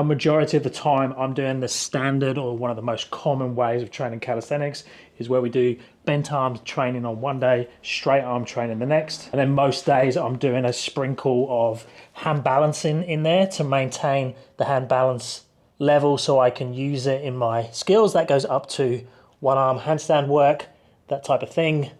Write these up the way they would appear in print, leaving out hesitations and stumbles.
A majority of the time I'm doing the standard, or one of the most common ways of training calisthenics is where we do bent arm training on one day, straight arm training the next. And then most days I'm doing a sprinkle of hand balancing in there to maintain the hand balance level so I can use it in my skills. That goes up to one arm handstand work, that type of thing.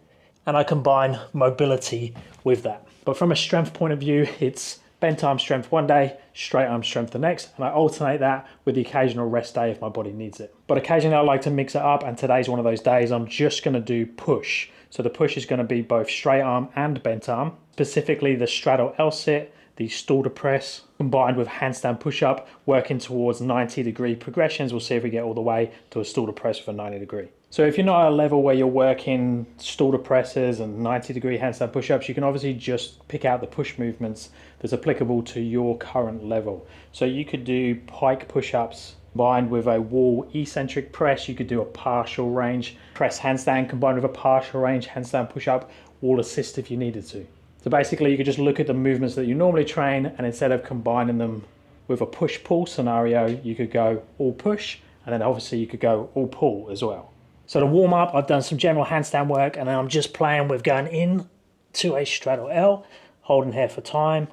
And I combine mobility with that. But from a strength point of view, it's bent arm strength one day, straight arm strength the next, and I alternate that with the occasional rest day if my body needs it. But occasionally I like to mix it up, and today's one of those days I'm just going to do push. So the push is going to be both straight arm and bent arm, specifically the straddle L-sit, the shoulder press, combined with handstand push up, working towards 90-degree progressions. We'll see if we get all the way to a shoulder press with a 90-degree. So if you're not at a level where you're working shoulder presses and 90-degree handstand push-ups, you can obviously just pick out the push movements that's applicable to your current level. So you could do pike push-ups combined with a wall eccentric press. You could do a partial range press handstand combined with a partial range handstand push-up, wall assist if you needed to. So basically you could just look at the movements that you normally train, and instead of combining them with a push-pull scenario, you could go all push, and then obviously you could go all pull as well. So to warm up, I've done some general handstand work, and then I'm just playing with going in to a straddle L, holding here for time.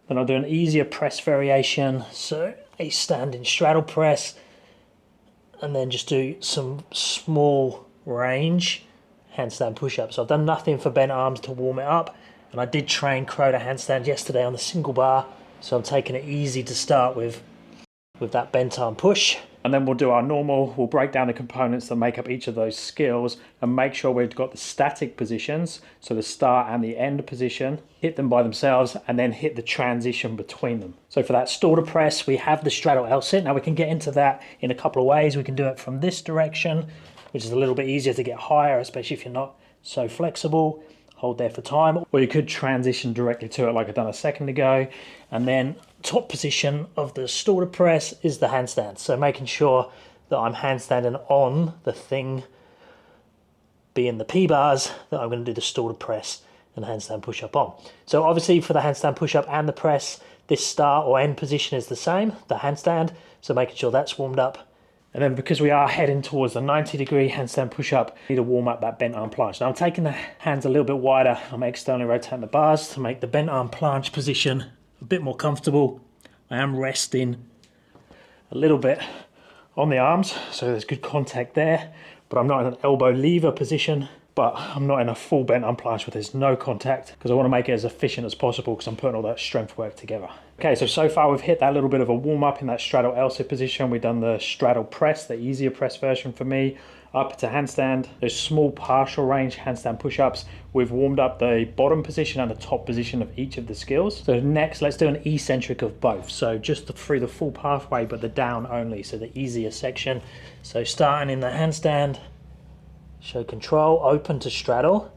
Then I'll do an easier press variation, so a standing straddle press, and then just do some small range handstand push-ups. So I've done nothing for bent arms to warm it up, and I did train crow to handstand yesterday on the single bar, so I'm taking it easy to start with that bent arm push. And then we'll do our normal, we'll break down the components that make up each of those skills and make sure we've got the static positions, so the start and the end position, hit them by themselves, and then hit the transition between them. So for that shoulder press, we have the straddle L-sit. Now we can get into that in a couple of ways. We can do it from this direction, which is a little bit easier to get higher, especially if you're not so flexible. Hold there for time, or you could transition directly to it like I've done a second ago. And then top position of the shoulder press is the handstand. So making sure that I'm handstanding on the thing, being the P-bars, that I'm going to do the shoulder press and handstand push-up on. So obviously for the handstand push-up and the press, this start or end position is the same, the handstand. So making sure that's warmed up. And then because we are heading towards the 90-degree handstand push-up, I need to warm up that bent arm planche. Now I'm taking the hands a little bit wider. I'm externally rotating the bars to make the bent arm planche position a bit more comfortable. I am resting a little bit on the arms, so there's good contact there, but I'm not in an elbow lever position, but I'm not in a full bent arm planche where there's no contact, because I want to make it as efficient as possible because I'm putting all that strength work together. Okay, so far we've hit that little bit of a warm up in that straddle L-sit position. We've done the straddle press, the easier press version for me, up to handstand. There's small partial range handstand push-ups. We've warmed up the bottom position and the top position of each of the skills. So next, let's do an eccentric of both. So just through the full pathway, but the down only, so the easier section. So starting in the handstand, show control, open to straddle,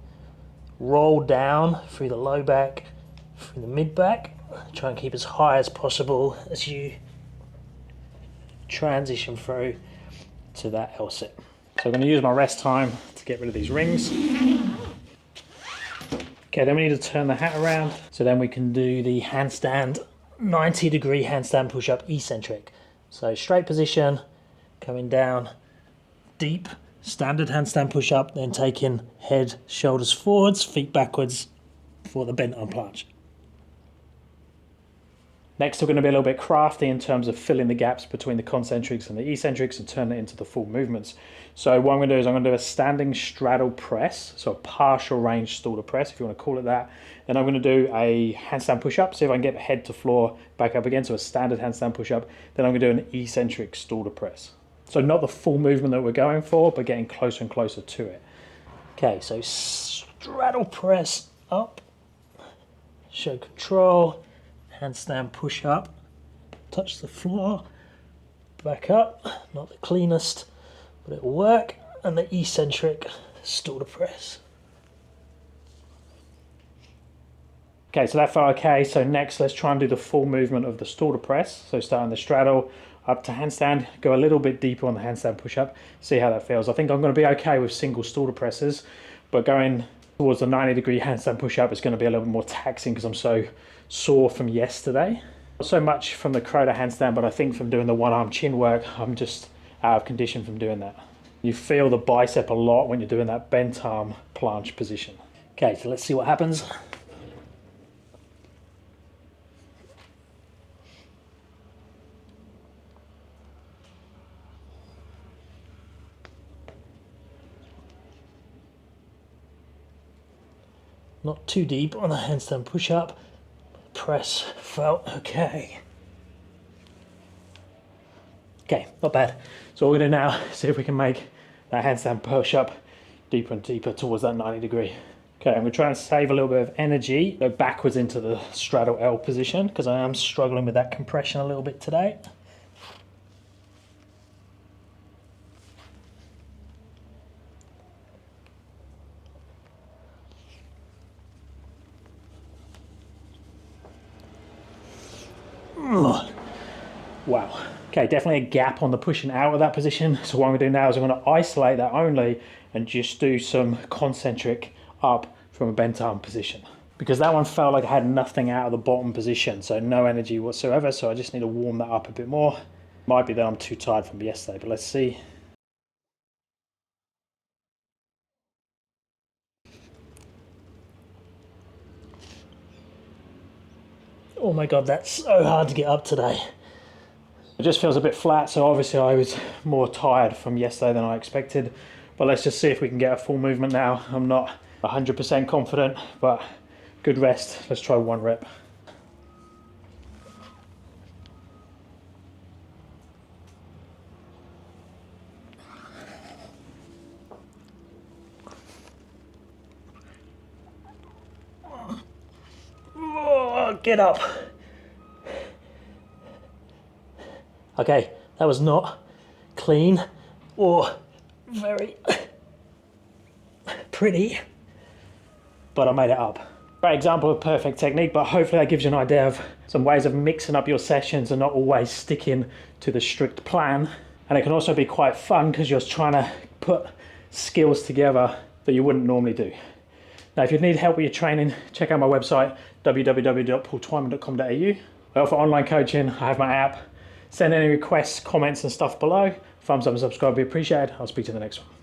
roll down through the low back, through the mid back. Try and keep as high as possible as you transition through to that L-sit. So I'm going to use my rest time to get rid of these rings. Okay, then we need to turn the hat around, so then we can do the handstand 90-degree handstand push-up eccentric. So straight position, coming down, deep, standard handstand push-up, then taking head, shoulders forwards, feet backwards for the bent arm planche. Next, we're going to be a little bit crafty in terms of filling the gaps between the concentrics and the eccentrics and turn it into the full movements. So what I'm going to do is I'm going to do a standing straddle press, so a partial range shoulder press, if you want to call it that. Then I'm going to do a handstand push-up, see if I can get head to floor back up again, so a standard handstand push-up. Then I'm going to do an eccentric shoulder press. So not the full movement that we're going for, but getting closer and closer to it. Okay, so straddle press up, show control, handstand push up, touch the floor, back up, not the cleanest, but it'll work, and the eccentric shoulder press. Okay, so that felt okay. So next, let's try and do the full movement of the shoulder press. So starting the straddle, up to handstand, go a little bit deeper on the handstand push-up, see how that feels. I think I'm going to be okay with single shoulder presses, but going towards the 90-degree handstand push-up is going to be a little bit more taxing because I'm so sore from yesterday. Not so much from the Croda handstand, but I think from doing the one arm chin work, I'm just out of condition from doing that. You feel the bicep a lot when you're doing that bent arm planche position. Okay, so let's see what happens. Not too deep on the handstand push up. Press felt okay. Okay, not bad. So what we're gonna do now is see if we can make that handstand push up deeper and deeper towards that 90 degree. Okay, I'm gonna try and save a little bit of energy, go backwards into the straddle L position because I am struggling with that compression a little bit today. Wow. Okay, definitely a gap on the pushing out of that position. So what I'm going to do now is I'm going to isolate that only and just do some concentric up from a bent arm position. Because that one felt like I had nothing out of the bottom position, so no energy whatsoever. So I just need to warm that up a bit more. Might be that I'm too tired from yesterday, but let's see. Oh my God, that's so hard to get up today. It just feels a bit flat, so obviously I was more tired from yesterday than I expected. But let's just see if we can get a full movement now. I'm not 100% confident, but good rest. Let's try one rep. Oh, get up. Okay, that was not clean or very pretty, but I made it up. Great example of perfect technique, but hopefully that gives you an idea of some ways of mixing up your sessions and not always sticking to the strict plan. And it can also be quite fun because you're trying to put skills together that you wouldn't normally do. Now, if you need help with your training, check out my website, www.paultwyman.com.au. I offer online coaching, I have my app. Send any requests, comments and stuff below. Thumbs up and subscribe would be appreciated. I'll speak to you in the next one.